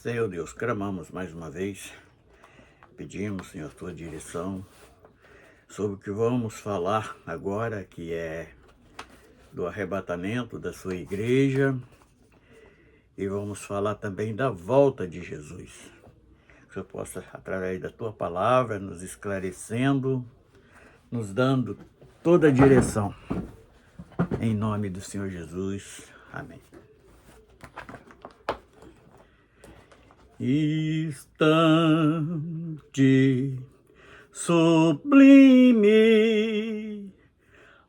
Senhor Deus, clamamos mais uma vez, pedimos, Senhor, tua direção sobre o que vamos falar agora, que é do arrebatamento da sua igreja, e vamos falar também da volta de Jesus. Que o Senhor possa, através da tua palavra, nos esclarecendo, nos dando toda a direção. Em nome do Senhor Jesus. Amém. Instante sublime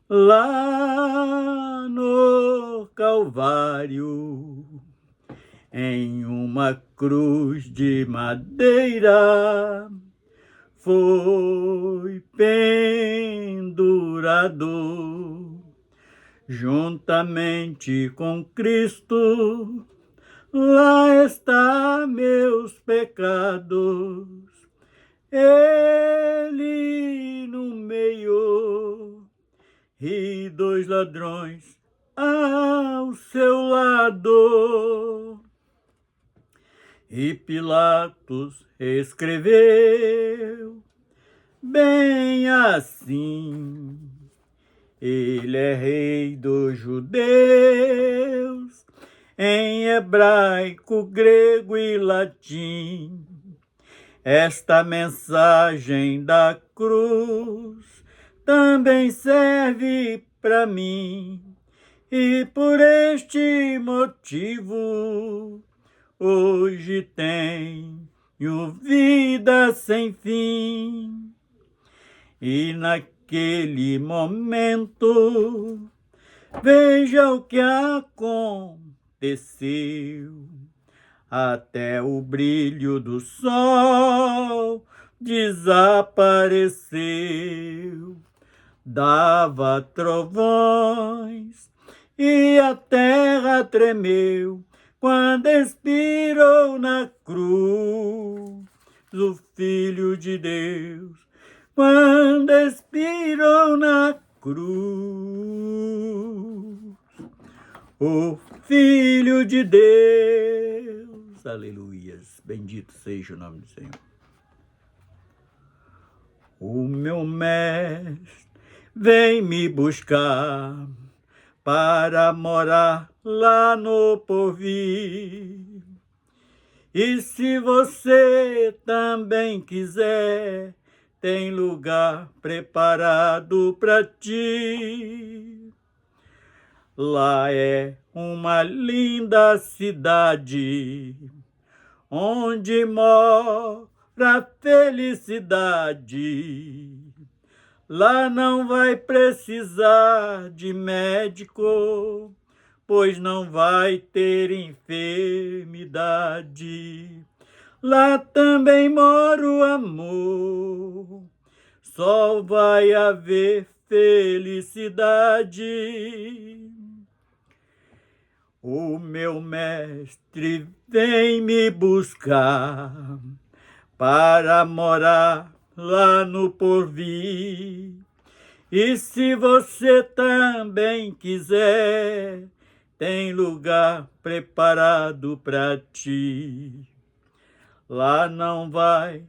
lá no Calvário, em uma cruz de madeira foi pendurado, juntamente com Cristo. Lá está meus pecados, ele no meio, e dois ladrões ao seu lado. E Pilatos escreveu bem assim: ele é rei dos judeus, em hebraico, grego e latim. Esta mensagem da cruz também serve para mim, e por este motivo hoje tenho vida sem fim. E naquele momento, veja o que aconteceu. Até o brilho do sol desapareceu. Dava trovões e a terra tremeu quando expirou na cruz o Filho de Deus. Quando expirou na cruz o Filho de Deus. Aleluias. Bendito seja o nome do Senhor. O meu mestre vem me buscar para morar lá no porvir. E se você também quiser, tem lugar preparado para ti. Lá é uma linda cidade, onde mora a felicidade. Lá não vai precisar de médico, pois não vai ter enfermidade. Lá também mora o amor, só vai haver felicidade. O meu mestre vem me buscar para morar lá no porvir. E se você também quiser, tem lugar preparado para ti. Lá não vai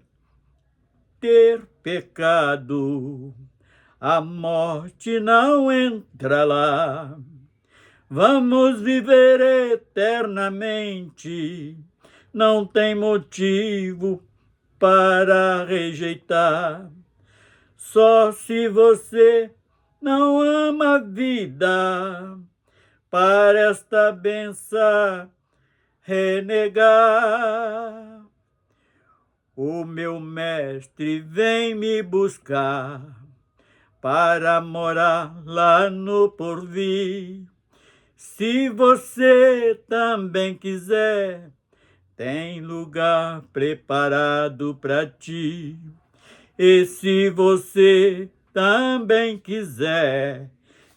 ter pecado, a morte não entra lá. Vamos viver eternamente, não tem motivo para rejeitar. Só se você não ama a vida, para esta benção renegar. O meu mestre vem me buscar para morar lá no porvir. Se você também quiser, tem lugar preparado para ti. E se você também quiser,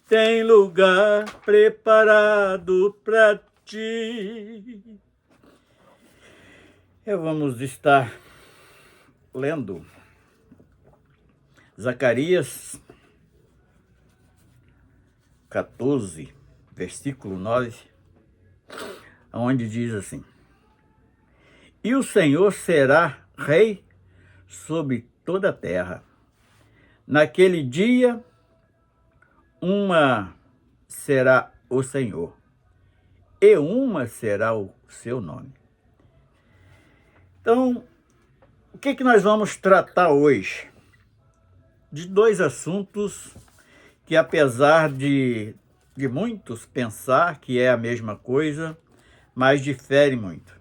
tem lugar preparado para ti. Vamos estar lendo Zacarias 14, versículo 9, onde diz assim: e o Senhor será rei sobre toda a terra. Naquele dia, uma será o Senhor, e uma será o seu nome. Então, o que nós vamos tratar hoje? De dois assuntos que, apesar de muitos pensar que é a mesma coisa, mas difere muito.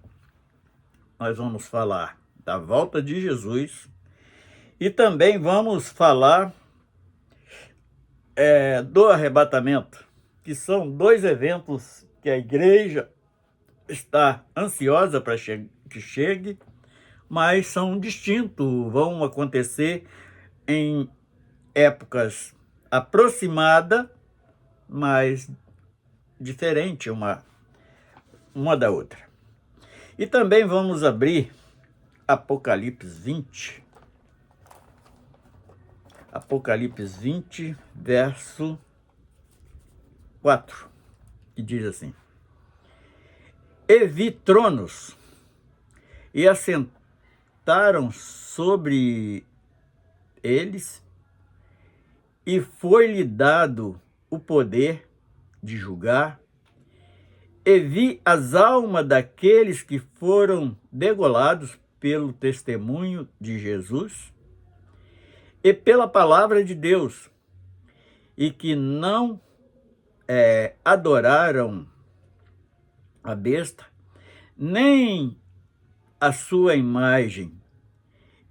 Nós vamos falar da volta de Jesus e também vamos falar do arrebatamento, que são dois eventos que a igreja está ansiosa para que chegue, mas são distintos, vão acontecer em épocas aproximadas, mas diferente uma da outra. E também vamos abrir Apocalipse 20. Apocalipse 20, verso 4, que diz assim: E vi tronos, e assentaram sobre eles, e foi-lhe dado o poder de julgar, e vi as almas daqueles que foram degolados pelo testemunho de Jesus e pela palavra de Deus, e que não adoraram a besta, nem a sua imagem,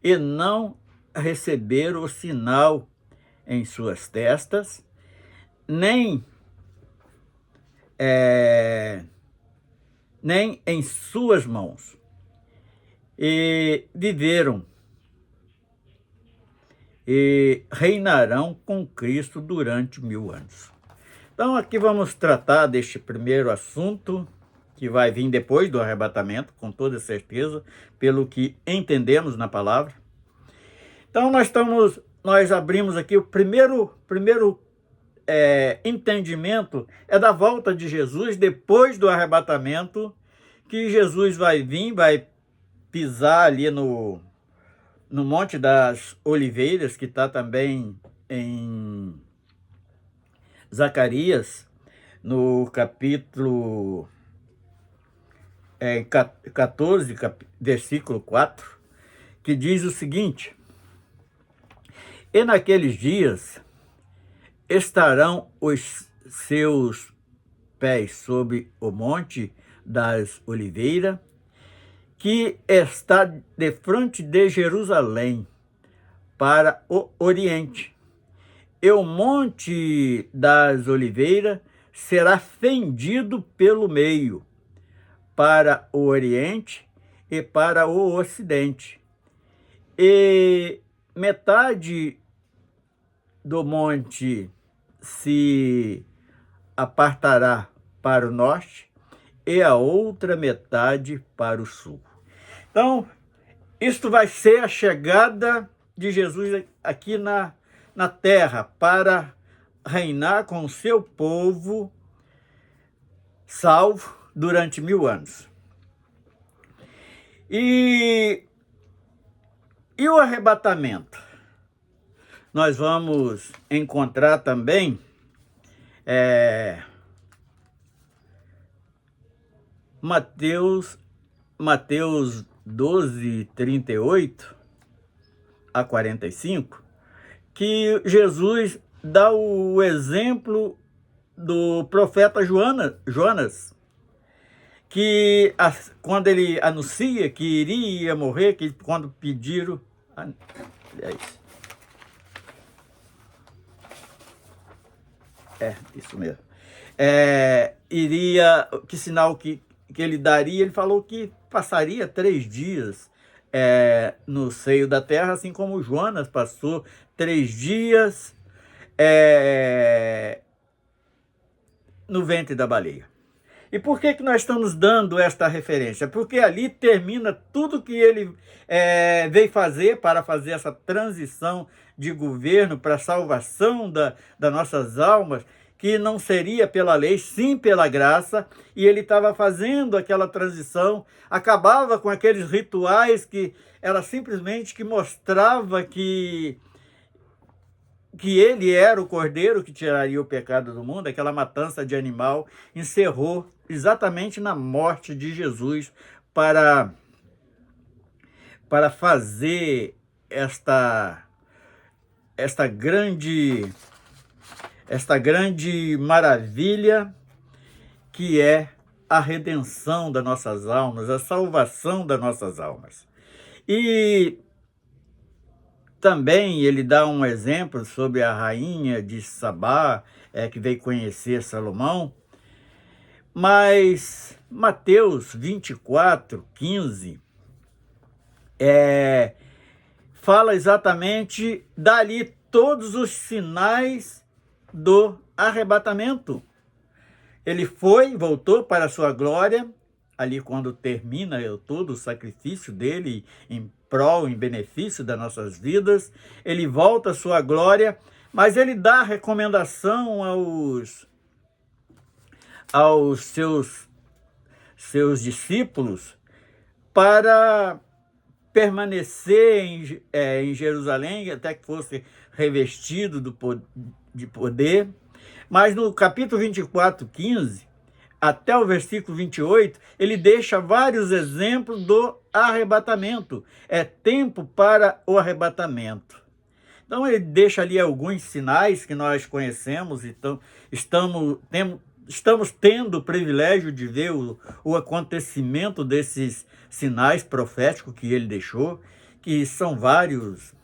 e não receberam o sinal em suas testas, nem em suas mãos, e viveram e reinarão com Cristo durante 1000 anos. Então, aqui vamos tratar deste primeiro assunto, que vai vir depois do arrebatamento, com toda certeza, pelo que entendemos na palavra. Então, nós abrimos aqui o primeiro entendimento é da volta de Jesus depois do arrebatamento, que Jesus vai vir, vai pisar ali no Monte das Oliveiras, que está também em Zacarias, no capítulo 14, versículo 4, que diz o seguinte: E naqueles dias estarão os seus pés sobre o Monte das Oliveiras, que está defronte de Jerusalém, para o Oriente. E o Monte das Oliveiras será fendido pelo meio, para o Oriente e para o Ocidente. E metade do monte se apartará para o norte e a outra metade para o sul. Então, isto vai ser a chegada de Jesus aqui na terra, para reinar com o seu povo salvo durante 1000 anos. E o arrebatamento? Nós vamos encontrar também Mateus 12, 38 a 45, que Jesus dá o exemplo do profeta Jonas, que quando ele anuncia que iria morrer, que quando pediram... isso mesmo. Que sinal que ele daria? Ele falou que passaria 3 dias no seio da terra, assim como Jonas passou 3 dias no ventre da baleia. E por que nós estamos dando esta referência? Porque ali termina tudo que ele veio fazer para fazer essa transição de governo para a salvação das nossas almas, que não seria pela lei, sim pela graça, e ele estava fazendo aquela transição, acabava com aqueles rituais que era simplesmente que mostrava que ele era o cordeiro que tiraria o pecado do mundo. Aquela matança de animal encerrou exatamente na morte de Jesus para fazer esta grande maravilha que é a redenção das nossas almas, a salvação das nossas almas. E também ele dá um exemplo sobre a rainha de Sabá, que veio conhecer Salomão, mas Mateus 24:15 fala exatamente dali todos os sinais do arrebatamento. Ele voltou para a sua glória, ali quando termina todo o sacrifício dele em benefício das nossas vidas, ele volta à sua glória, mas ele dá recomendação aos seus discípulos para permanecer em Jerusalém até que fosse revestido de poder. Mas no capítulo 24:15, até o versículo 28, ele deixa vários exemplos do arrebatamento. É tempo para o arrebatamento. Então ele deixa ali alguns sinais que nós conhecemos, então estamos tendo o privilégio de ver o acontecimento desses sinais proféticos que ele deixou, que são vários,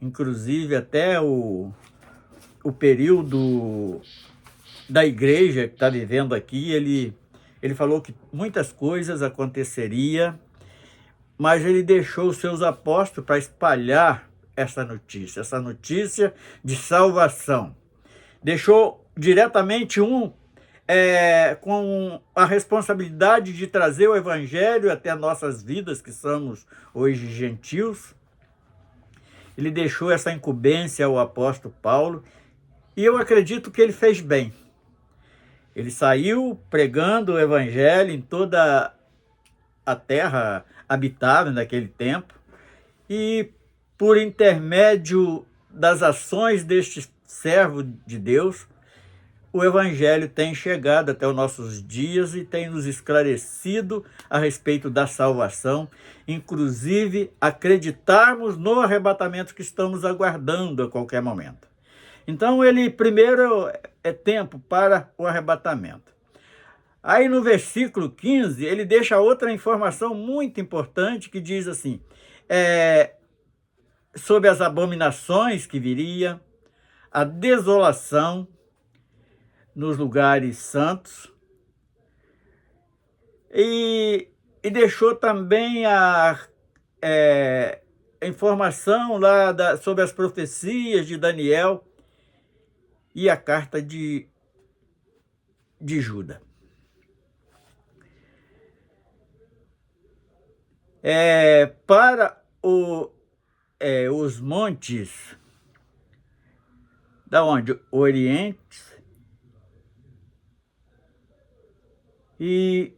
inclusive até o período da igreja que está vivendo aqui, ele falou que muitas coisas aconteceriam, mas ele deixou os seus apóstolos para espalhar essa notícia de salvação. Deixou diretamente com a responsabilidade de trazer o evangelho até nossas vidas, que somos hoje gentios. Ele deixou essa incumbência ao apóstolo Paulo, e eu acredito que ele fez bem. Ele saiu pregando o evangelho em toda a terra habitável naquele tempo, e por intermédio das ações deste servo de Deus, o evangelho tem chegado até os nossos dias e tem nos esclarecido a respeito da salvação, inclusive acreditarmos no arrebatamento que estamos aguardando a qualquer momento. Então, primeiro é tempo para o arrebatamento. Aí no versículo 15, ele deixa outra informação muito importante que diz assim, sobre as abominações que viria, a desolação nos lugares santos, e deixou também a informação lá sobre as profecias de Daniel e a carta de Judas. Para os montes da onde? Oriente, e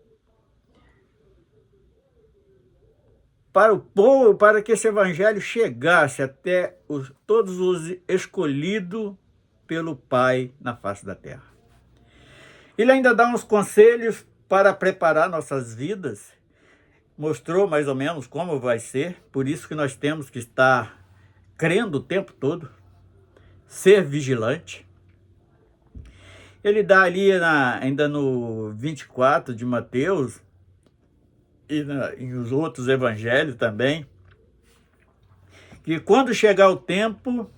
para o povo, para que esse evangelho chegasse até todos os escolhidos pelo Pai na face da terra. Ele ainda dá uns conselhos para preparar nossas vidas, mostrou mais ou menos como vai ser, por isso que nós temos que estar crendo o tempo todo, ser vigilante. Ele dá ali ainda no 24 de Mateus, e os outros evangelhos também, que quando chegar o tempo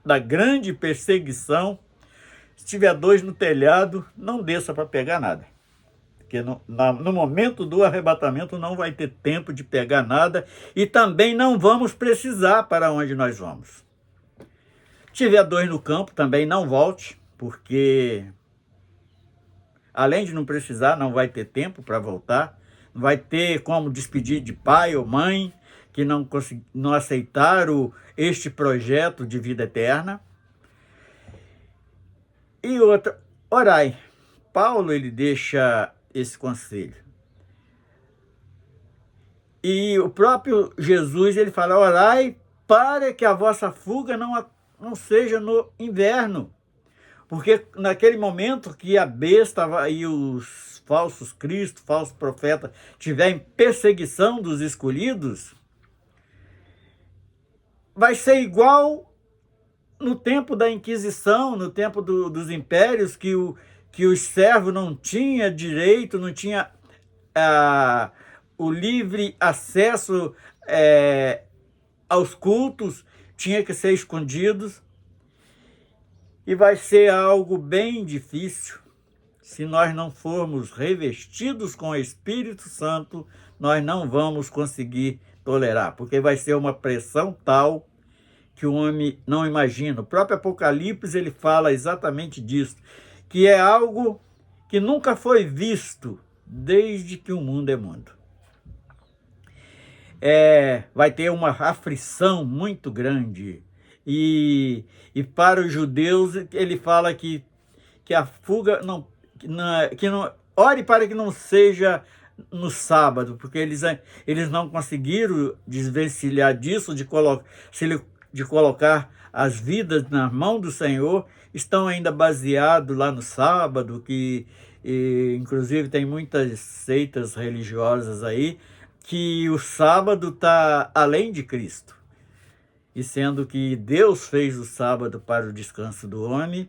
da grande perseguição, se tiver dois no telhado, não desça para pegar nada. Porque no momento do arrebatamento não vai ter tempo de pegar nada, e também não vamos precisar para onde nós vamos. Se tiver dois no campo, também não volte, porque além de não precisar, não vai ter tempo para voltar, não vai ter como despedir de pai ou mãe que não aceitaram este projeto de vida eterna. E outra, Orai. Paulo, ele deixa esse conselho. E o próprio Jesus, ele fala, orai para que a vossa fuga não seja no inverno. Porque naquele momento que a besta e os falsos cristos, falsos profetas, tiverem perseguição dos escolhidos, vai ser igual no tempo da Inquisição, no tempo dos impérios, que os servos não tinham direito, não tinha o livre acesso aos cultos, tinha que ser escondidos. E vai ser algo bem difícil. Se nós não formos revestidos com o Espírito Santo, nós não vamos conseguir tolerar, porque vai ser uma pressão tal que o homem não imagina. O próprio Apocalipse, ele fala exatamente disso, que é algo que nunca foi visto desde que o mundo é mundo. Vai ter uma aflição muito grande. E para os judeus, ele fala que a fuga ore para que não seja no sábado, porque eles não conseguiram desvencilhar disso, de colocar as vidas na mão do Senhor, estão ainda baseados lá no sábado, inclusive tem muitas seitas religiosas aí, que o sábado está além de Cristo. E sendo que Deus fez o sábado para o descanso do homem,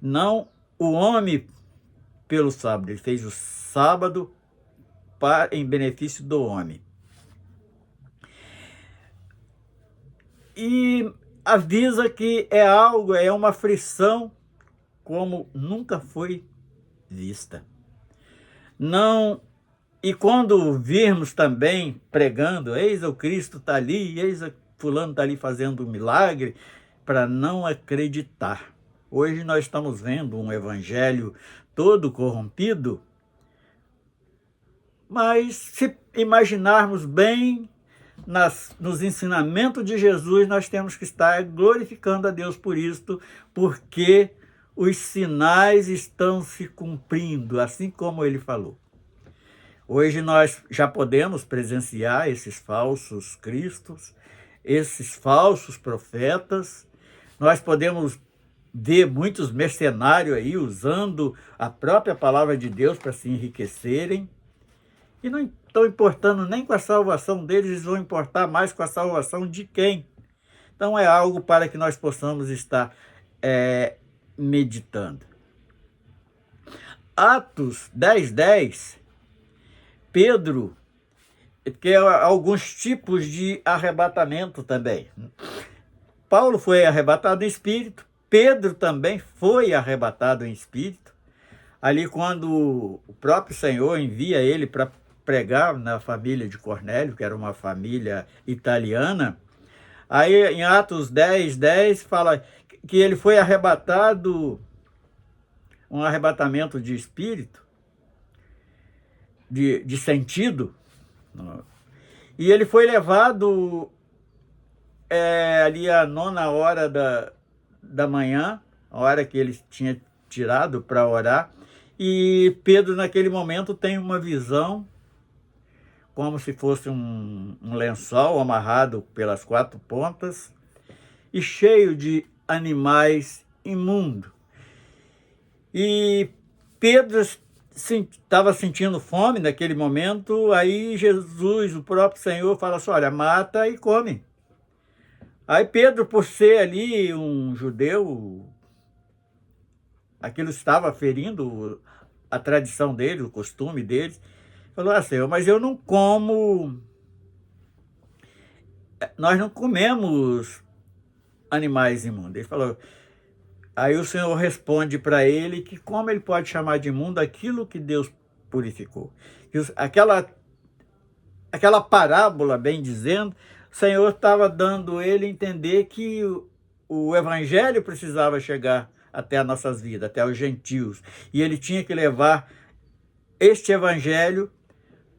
não o homem pelo sábado, ele fez o sábado em benefício do homem. E avisa que é uma aflição como nunca foi vista. Não. E quando virmos também pregando, eis o Cristo está ali, eis fulano está ali fazendo um milagre, para não acreditar. Hoje nós estamos vendo um evangelho todo corrompido, mas se imaginarmos bem nos ensinamentos de Jesus, nós temos que estar glorificando a Deus por isto, porque os sinais estão se cumprindo, assim como ele falou. Hoje nós já podemos presenciar esses falsos cristos, esses falsos profetas. Nós podemos ver muitos mercenários aí usando a própria palavra de Deus para se enriquecerem. E não estão importando nem com a salvação deles, eles vão importar mais com a salvação de quem? Então é algo para que nós possamos estar meditando. Atos 10:10, Pedro, que é alguns tipos de arrebatamento também. Paulo foi arrebatado em espírito, Pedro também foi arrebatado em espírito. Ali quando o próprio Senhor envia ele para pregar na família de Cornélio, que era uma família italiana, aí em Atos 10:10 fala que ele foi arrebatado, um arrebatamento de espírito, de sentido, e ele foi levado ali à 9h da manhã, a hora que ele tinha tirado para orar, e Pedro naquele momento tem uma visão como se fosse um lençol amarrado pelas 4 pontas e cheio de animais imundos. E Pedro estava sentindo fome naquele momento, aí Jesus, o próprio Senhor, fala assim, olha, mata e come. Aí Pedro, por ser ali um judeu, aquilo estava ferindo a tradição dele, o costume deles, falou assim, Senhor, mas eu não como, nós não comemos animais imundos. Ele falou, aí o Senhor responde para ele que como ele pode chamar de imundo aquilo que Deus purificou. Aquela parábola, bem dizendo, o Senhor estava dando ele a entender que o evangelho precisava chegar até as nossas vidas, até os gentios. E ele tinha que levar este evangelho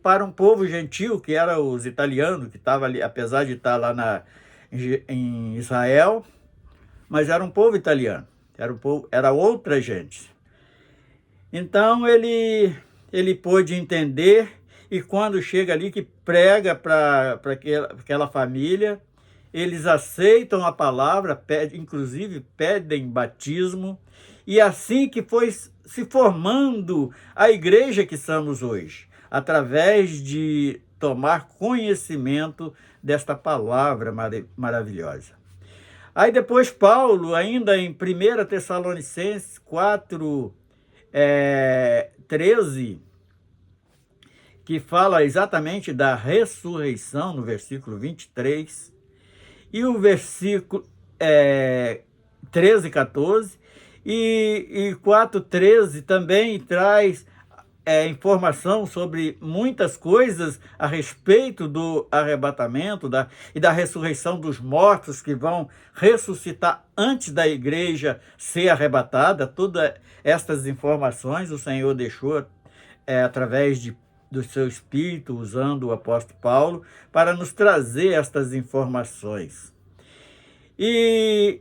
para um povo gentil, que era os italianos, que estavam ali, apesar de estar lá em Israel, mas era um povo italiano, era outra gente. Então ele pôde entender, e quando chega ali que prega para aquela família, eles aceitam a palavra, inclusive pedem batismo, e assim que foi se formando a igreja que somos hoje, através de tomar conhecimento desta palavra maravilhosa. Aí depois Paulo, ainda em 1 Tessalonicenses 4, 13, que fala exatamente da ressurreição, no versículo 23, e o versículo 13, 14, e 4:13 também traz informação sobre muitas coisas a respeito do arrebatamento e da ressurreição dos mortos que vão ressuscitar antes da igreja ser arrebatada. Todas estas informações o Senhor deixou através do seu Espírito, usando o apóstolo Paulo, para nos trazer estas informações. E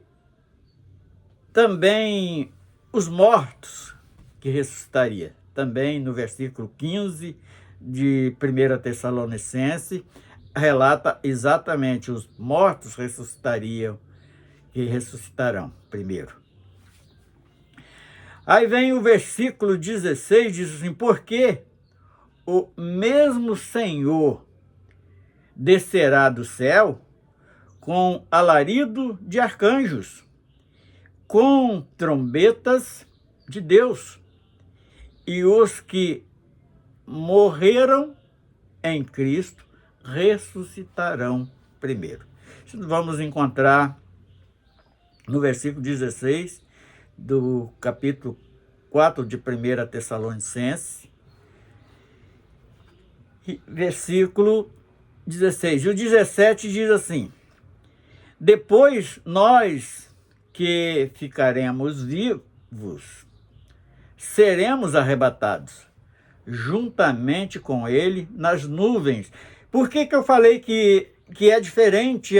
também os mortos que ressuscitaria. Também no versículo 15 de 1 Tessalonicenses, relata exatamente os mortos ressuscitariam, que ressuscitarão primeiro. Aí vem o versículo 16, diz assim: porque o mesmo Senhor descerá do céu com alarido de arcanjos, com trombetas de Deus, e os que morreram em Cristo ressuscitarão primeiro. Isso vamos encontrar no versículo 16 do capítulo 4 de 1 Tessalonicenses, versículo 16. E o 17 diz assim: depois nós que ficaremos vivos, seremos arrebatados juntamente com ele nas nuvens. Por que eu falei que é diferente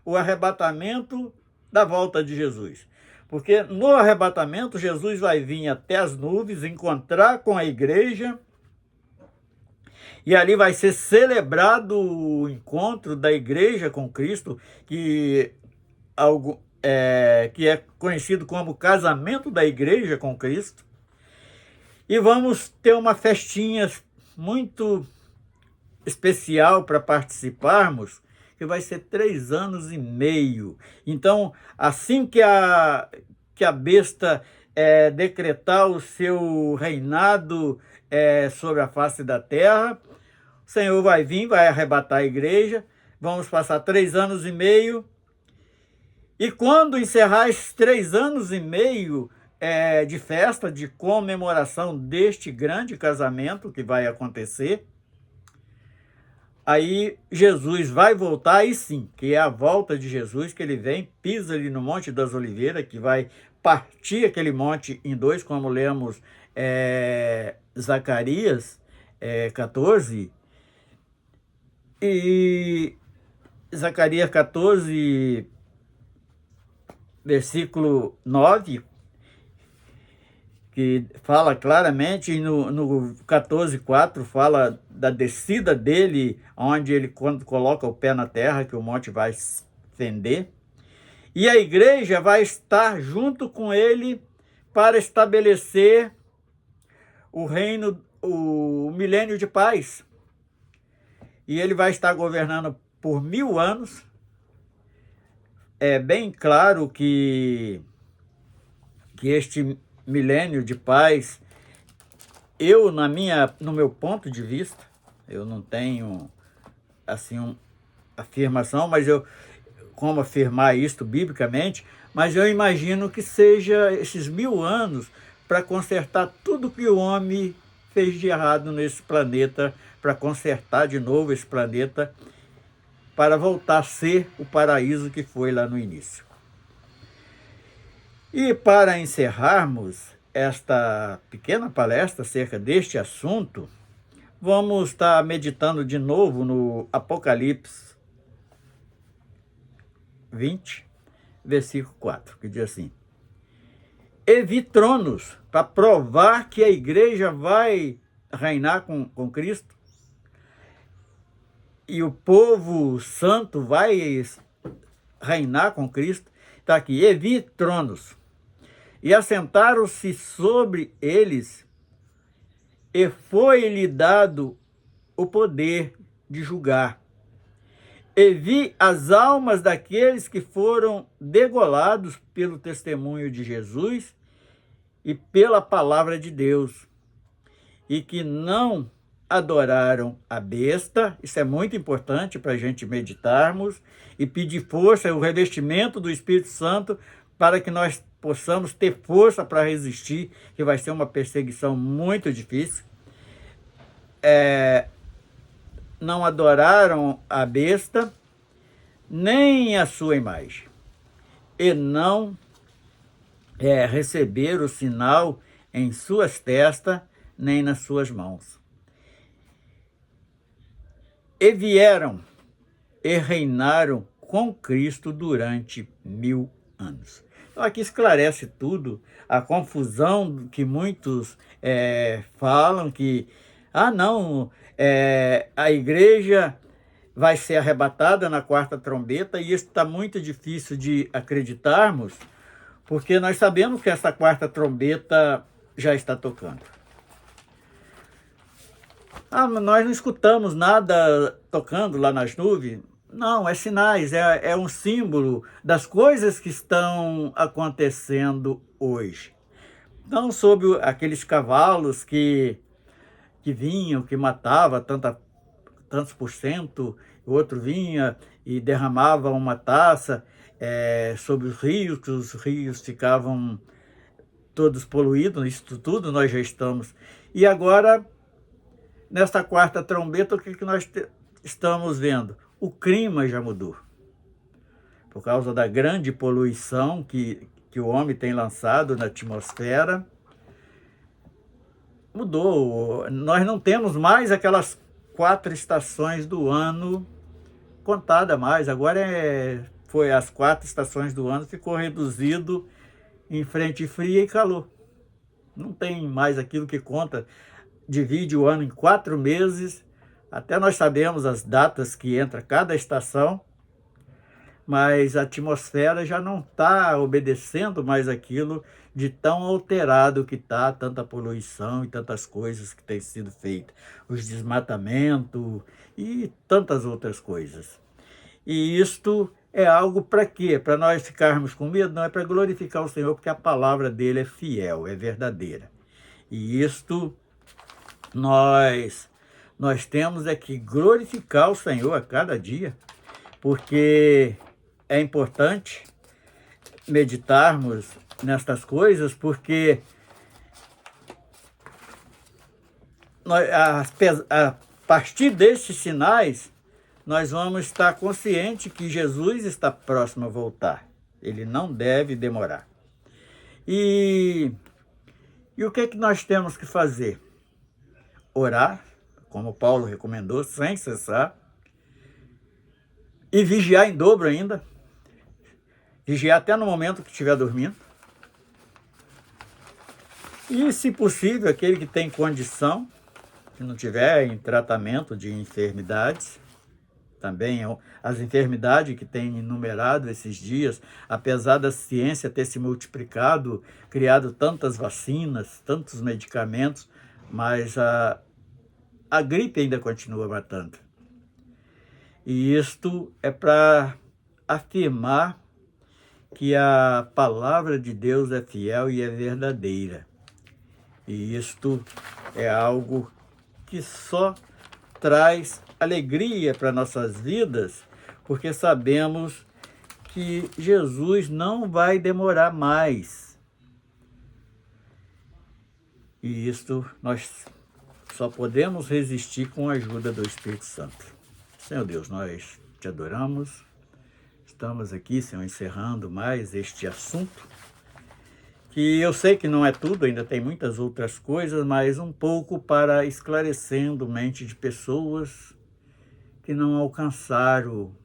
o arrebatamento da volta de Jesus? Porque no arrebatamento Jesus vai vir até as nuvens, encontrar com a igreja, e ali vai ser celebrado o encontro da igreja com Cristo, que é conhecido como casamento da igreja com Cristo. E vamos ter uma festinha muito especial para participarmos, que vai ser 3 anos e meio. Então, assim que a besta decretar o seu reinado sobre a face da terra, o Senhor vai vir, vai arrebatar a igreja, vamos passar 3 anos e meio, e quando encerrar esses 3 anos e meio de festa, de comemoração deste grande casamento que vai acontecer, aí Jesus vai voltar, aí sim, que é a volta de Jesus, que ele vem, pisa ali no Monte das Oliveiras, que vai partir aquele monte em dois, como lemos Zacarias 14, e Zacarias 14, versículo 9, que fala claramente, e no 14:4 fala da descida dele, onde ele, quando coloca o pé na terra, que o monte vai fender, e a igreja vai estar junto com ele para estabelecer o reino, o milênio de paz. E ele vai estar governando por 1000 anos. É bem claro que este milênio de paz, no meu ponto de vista, eu não tenho assim afirmação, mas como afirmar isto biblicamente, mas eu imagino que seja esses 1000 anos para consertar tudo que o homem fez de errado nesse planeta, para consertar de novo esse planeta, para voltar a ser o paraíso que foi lá no início. E para encerrarmos esta pequena palestra acerca deste assunto, vamos estar meditando de novo no Apocalipse 20, versículo 4, que diz assim: e vi tronos, para provar que a igreja vai reinar com Cristo, e o povo santo vai reinar com Cristo. Está aqui, e vi tronos, e assentaram-se sobre eles, e foi-lhe dado o poder de julgar. E vi as almas daqueles que foram degolados pelo testemunho de Jesus e pela palavra de Deus, e que não adoraram a besta. Isso é muito importante para a gente meditarmos e pedir força, o revestimento do Espírito Santo, para que nós possamos ter força para resistir, que vai ser uma perseguição muito difícil. Não adoraram a besta, nem a sua imagem, e não receberam o sinal em suas testas, nem nas suas mãos. E vieram e reinaram com Cristo durante 1000 anos. Então aqui esclarece tudo, a confusão que muitos falam que, não, a igreja vai ser arrebatada na quarta trombeta, e isso está muito difícil de acreditarmos, porque nós sabemos que essa quarta trombeta já está tocando. Nós não escutamos nada tocando lá nas nuvens. Não, é sinais, é um símbolo das coisas que estão acontecendo hoje. Não sobre aqueles cavalos que vinham, que matava tantos por cento, o outro vinha e derramava uma taça sobre os rios, que os rios ficavam todos poluídos. Isso tudo nós já estamos. E agora, nesta quarta trombeta, o que nós estamos vendo? O clima já mudou. Por causa da grande poluição que o homem tem lançado na atmosfera, mudou. Nós não temos mais aquelas 4 estações do ano contada mais. Agora foi as 4 estações do ano, ficou reduzido em frente fria e calor. Não tem mais aquilo que conta, divide o ano em 4 meses, até nós sabemos as datas que entra cada estação, mas a atmosfera já não está obedecendo mais aquilo de tão alterado que está, tanta poluição e tantas coisas que têm sido feitas, os desmatamentos e tantas outras coisas. E isto é algo para quê? Para nós ficarmos com medo? Não, é para glorificar o Senhor, porque a palavra dele é fiel, é verdadeira. E isto nós temos que glorificar o Senhor a cada dia, porque é importante meditarmos nestas coisas, porque a partir destes sinais, nós vamos estar conscientes que Jesus está próximo a voltar. Ele não deve demorar. E o que nós temos que fazer? Orar, como Paulo recomendou, sem cessar, e vigiar em dobro ainda, vigiar até no momento que estiver dormindo, e, se possível, aquele que tem condição, que não tiver em tratamento de enfermidades, também as enfermidades que têm enumerado esses dias, apesar da ciência ter se multiplicado, criado tantas vacinas, tantos medicamentos, mas a gripe ainda continua matando. E isto é para afirmar que a palavra de Deus é fiel e é verdadeira. E isto é algo que só traz alegria para nossas vidas, porque sabemos que Jesus não vai demorar mais. E isto nós só podemos resistir com a ajuda do Espírito Santo. Senhor Deus, nós te adoramos. Estamos aqui, Senhor, encerrando mais este assunto, que eu sei que não é tudo, ainda tem muitas outras coisas, mas um pouco para esclarecendo mente de pessoas que não alcançaram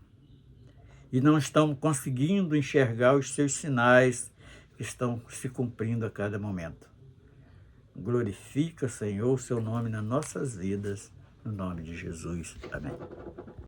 e não estão conseguindo enxergar os seus sinais que estão se cumprindo a cada momento. Glorifica, Senhor, o seu nome nas nossas vidas, no nome de Jesus. Amém.